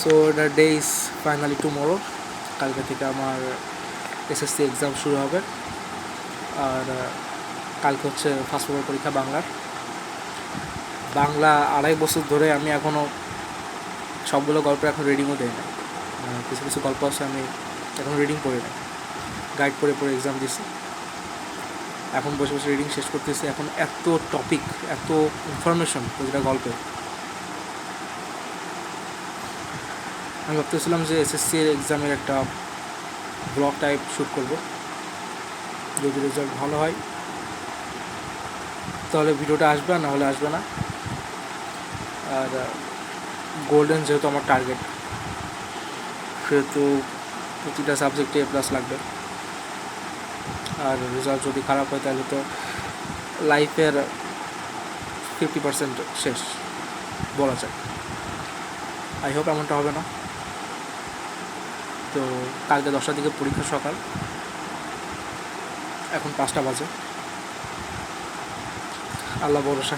So the day is finally tomorrow. কালকে থেকে আমার এসএসসি এক্সাম শুরু হবে। আর কালকে হচ্ছে ফার্স্ট পেপার পরীক্ষা বাংলা 2.5 বছর ধরে আমি এখনও সবগুলো গল্প এখন রিডিংও দেই না। কিছু কিছু গল্প আছে আমি এখন রিডিং পড়ি না, গাইড পড়ে পড়ে এক্সাম দিছি। এখন বসে বসে রিডিং শেষ করতেছি। এখন এত টপিক, এত ইনফরমেশন প্রতিটা গল্পে। আমি ভাবতেছিলাম যে এসএসসি এক্সামের একটা ব্লগ টাইপ শ্যুট করব। যদি রেজাল্ট ভালো হয় তাহলে ভিডিওটা আসবে, না হলে আসবে না। আর গোল্ডেন যেহেতু আমার টার্গেট, সেহেতু প্রতিটা সাবজেক্টে A+ লাগবে। আর রেজাল্ট যদি খারাপ হয় তাহলে তো লাইফের 50% শেষ বলা যায়। আই হোপ এমনটা হবে না। তো কালকে 10টার দিকে পরীক্ষা, সকাল, এখন 5টা বাজে। আল্লাহ ভরসা।